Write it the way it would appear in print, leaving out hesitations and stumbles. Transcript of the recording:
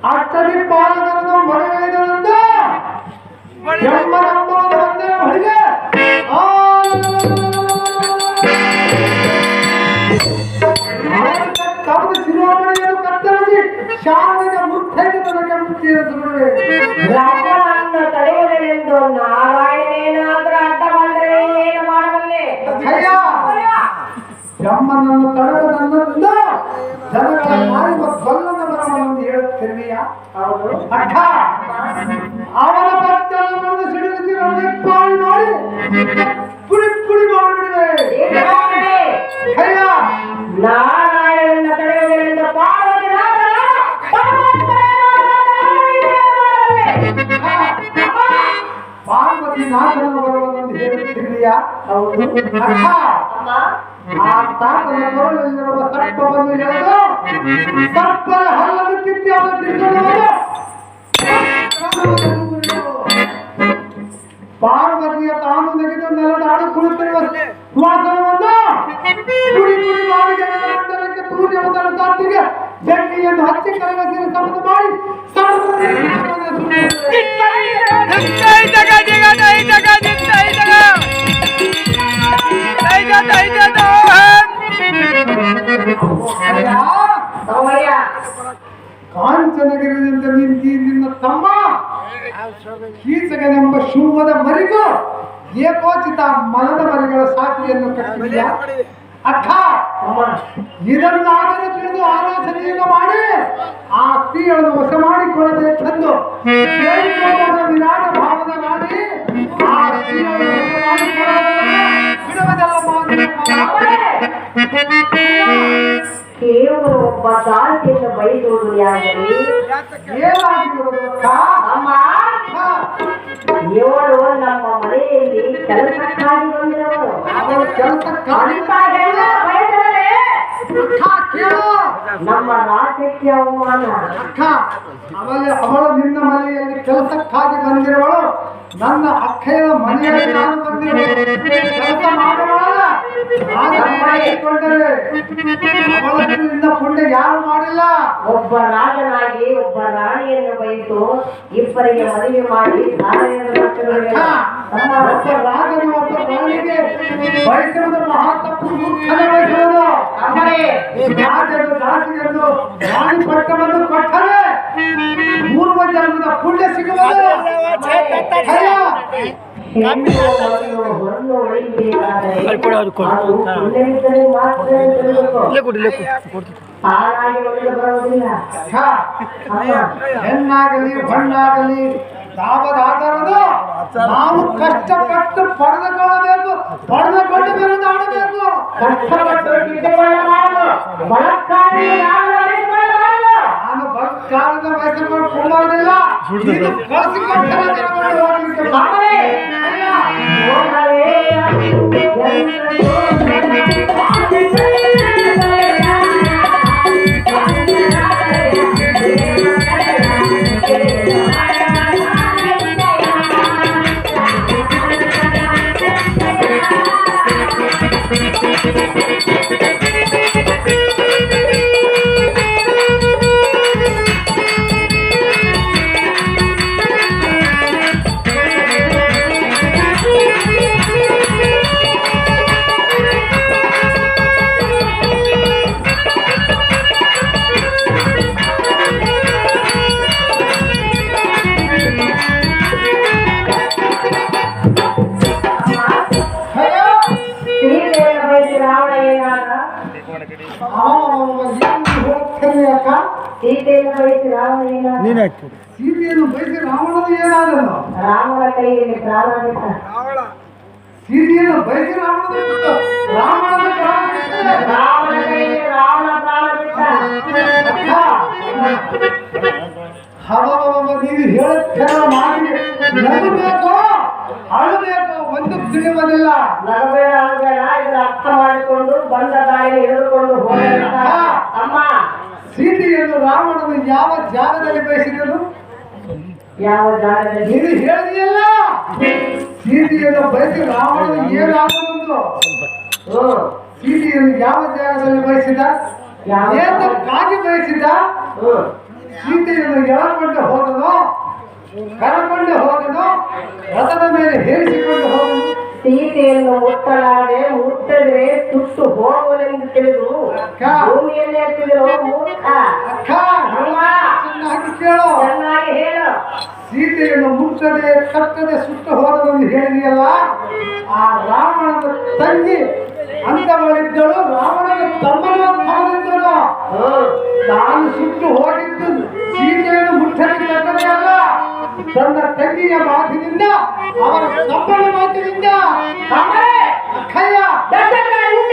ಅಷ್ಟದಿ ಪಾಲಕರನ್ನು ಮನೆಗಳಿಂದ ಎಂಬ ಹೊಳಿಗೆ ತಮ್ಮ ಶಿರೋಮಣಿಯನ್ನು ಕತ್ತರಿಸಿ ಶಾಲೆಯ ಮುತ್ತೈದು ತನಕ ಮುಚ್ಚಿರುತ್ತದೆ. ರಾಮನನ್ನು ತಡೆಯುವುದೆಂದು ನಾರಾಯಣೇನಾದರೂ ಅಡ್ಡ ಬಂದರೆ ಏನು ಮಾಡಬಲ್ಲೆ? ಬ್ರಹ್ಮನನ್ನು ತಡೆಯುವುದರಿಂದ ಜನಗಳ ಮಾರುವ ಬಲ್ಲದ ಬರವನ್ನು ಹೇಳುತ್ತಿರುವೆಯ ಅಡ್ಡ ಅವನ ಭಕ್ತರನ್ನು ಸಿಡಿಸಿ ಪಾಳು ಮಾಡಿ ಪುಡಿ ಪುಡಿ ಮಾಡಿಬಿಡಿವೆ. ನಾರಾಯಣನನ್ನು ತಡೆಯುವುದರಿಂದ ಪಾರ್ವತಿ ನಾಥನನ್ನು ಬರುವುದೆಂದು ಹೇಳುತ್ತಿರುವೆಯ ಆ ತಾತನ ಕೊರಳಲ್ಲಿರುವ ಸರ್ಪವನ್ನು ಎಳೆದು ಸರ್ಪದ ಹಲ್ಲನ್ನು ಕಿತ್ತಿ ಅವನು ತಿರುಗಿಸುವುದು. ಪಾರ್ವತಿಯ ತಾನು ನೆಗೆದು ನೆಲದಾಡಿ ಕುಳಿತಿರುವ ವಾಸನವನ್ನು ಪುಡಿ ಪುಡಿ ಮಾಡಿ ಜನಕ್ಕೆ ತೂರಿ ಅವತನ ತಾತಿಗೆ ಬೆಂಕಿಯನ್ನು ಹಚ್ಚಿ ಕರಗಸಿನ ಸಮತ ಮಾಡಿ ಕಾಂಚನಗಿರಿಯಿಂದ ನಿಂತಿ ನಿನ್ನ ತಮ್ಮ ಕೀಚಕನೆಂಬ ಶೂಮದ ಮರಿಗೂ ಏಕೋಚಿತ ಮನದ ಮರಿಗಳ ಸಾಕಿಯನ್ನು ಕಟ್ಟಿದೆಯಾ ಅಕ್ಕ? ಇದನ್ನಾದರೂ ತಿಳಿದು ಆಲೋಚನೆಯನ್ನು ಮಾಡಿ ಆ ಸ್ತ್ರೀಗಳನ್ನು ವಶ ಮಾಡಿಕೊಳ್ಳಬೇಕೆಂದು ವಿರಾಟ ಭಾವದ ರಾಣಿ ಆ ಸ್ತ್ರೀಗಳನ್ನು ವಶ ಕೇವಲ ಒಬ್ಬ ದಾಸಿಯನ್ನು ಬಯಸುವುದು ಯಾರು? ಅಮ್ಮ, ಇವಳು ನಮ್ಮ ಮನೆಯಲ್ಲಿ ಕೆಲಸಕ್ಕಾಗಿ ಬಂದಿರವರು. ನಮ್ಮ ರಾಜ್ಯಕ್ಕೆ ಅವಮಾನ. ಅವಳು ನಿನ್ನ ಮನೆಯಲ್ಲಿ ಕೆಲಸಕ್ಕಾಗಿ ಬಂದಿರುವಳು. ನನ್ನ ಅಕ್ಕಯ್ಯ ಮನೆಯಲ್ಲಿ ನಾನು ಬಂದಿರುವೆ. ಕೆಲಸ ಮಾಡುವಳ ಅವಳನ್ನ ಪುಣ್ಯ ಯಾರು ಮಾಡಿಲ್ಲ. ಒಬ್ಬ ರಾಜನಾಗಿ ಒಬ್ಬ ರಾಣಿಯನ್ನು ಬಯಸು ಇಬ್ಬರಿಗೆ ಮದುವೆ ಮಾಡಿ ಒಬ್ಬ ರಾಜನು ಒಬ್ಬ ರಾಣಿಗೆ ಬಯಸುವುದು ಮಹಾ ತಪ್ಪು. ಮೂರ್ಖನ ಬಯಸುವುದು ರಾಜನು ದಾಸಿಯನ್ನು ರಾಣಿ ಪಟ್ಟವನ್ನು ಕೊಟ್ಟರೆ ಪೂರ್ವ ಜನ್ಮದ ಪುಣ್ಯ ಸಿಗುವುದು. ಹೆಣ್ಣಾಗಲಿ ಹೊಣ್ಣಾಗಲಿ ತಾವದಾದರದು ನಾವು ಕಷ್ಟಪಟ್ಟು ಪಡೆದುಕೊಳ್ಳಬೇಕು, ಪಡೆದುಕೊಂಡು ಮೇಲೆ ಆಡಬೇಕು. ನಾನು ಬಲತ್ಕಾರದ ವಯಸ್ಸನ್ನು ಕೊಳ್ಳೋದಿಲ್ಲ. ಸೀತೆಯನ್ನು ಬಯಸಿ ರಾವಣ ಸೀತೆಯನ್ನು ಬಯಸಿ ರಾವಣನ ಏನಾದನು? ರಾಮನ ಕೈಯಲ್ಲಿ ಪ್ರಾಣ ಬಿಟ್ಟ. ಸೀತೆಯನ್ನು ಬಯಸಿ ರಾವಣನ ರಾವಣ ಕೈಯಲ್ಲಿ ರಾವಣ ಪ್ರಾಣ ಬಿಟ್ಟ. ನೀವು ಹೇಳುತ್ತೇನೆ ಮಾಡಿ ನಗಬೇಕು ಅಳಬೇಕು ಒಂದು ತಿಳಿಯುವುದಿಲ್ಲ. ನಗಬೇಡ ಅಳಬೇಡ, ಇದರ ಅರ್ಥ ಮಾಡಿಕೊಂಡು ಬಂದ ದಾರಿ ಹಿಡಿದುಕೊಂಡು ಹೋದ ಅಮ್ಮ. ಸೀತೆಯನ್ನು ರಾವಣನು ಯಾವ ಜಾಗದಲ್ಲಿ ಬಯಸಿದನು? ಯಾವ ಜಾಗದಲ್ಲಿ? ನೀನು ಹೇಳಿದೆಯಲ್ಲ, ಸೀತೆಯನ್ನು ಬಯಸಿ ರಾವಣನು ಏನಾಗಬಹುದು? ಸೀತೆಯನ್ನು ಯಾವ ಜಾಗದಲ್ಲಿ ಬಯಸಿದ? ಏತಕ್ಕಾಗಿ ಬಯಸಿದ? ಸೀತೆಯನ್ನು ಎಳಕೊಂಡು ಹೋದನು, ಕರಕೊಂಡು ಹೋದನು, ರಥದ ಮೇಲೆ ಹೇರಿಸಿಕೊಂಡು ಹೋದನು. ಸೀತೆಯನ್ನು ಮುಟ್ಟಲಾದೆ, ಮುಟ್ಟಿದ್ರೆ ಸುಟ್ಟು ಹೋಗುವನೆಂದು ತಿಳಿದು ಅಕ್ಕ. ಭೂಮಿಯಲ್ಲಿ ಎತ್ತಿದ್ರು ಮೂರ್ಖ. ಅಕ್ಕ ಅಮ್ಮ, ಚೆನ್ನಾಗಿ ಕೇಳು. ಚೆನ್ನಾಗಿ ಹೇಳು. ಸೀತೆಯನ್ನು ಮುಟ್ಟದೆ ಕಟ್ಟದೆ ಸುಟ್ಟು ಹೋದನೆಂದು ಹೇಳಿದೆಯಲ್ಲ, ಆ ರಾವಣನ ತಂಗಿ ಅಂತ ಮಾಡಿದ್ದಳು, ರಾವಣನ ತಮ್ಮನ ಭಾವನಿದ್ದಳು. ನಾನು ಸುಟ್ಟು ಹೋಗಿದ್ದು ಸೀತೆಯನ್ನು ಮುಟ್ಟದೆ ಕಟ್ಟದೆ ಅಲ್ಲ, ತನ್ನ ತಂಗಿಯ ಮಾತಿನಿಂದ, ಅವರ ತಮ್ಮನ ಮಾತಿನಿಂದ. ಅಮ್ಮೇ, ಅಕ್ಕಯ್ಯ ದಶಕಂಠ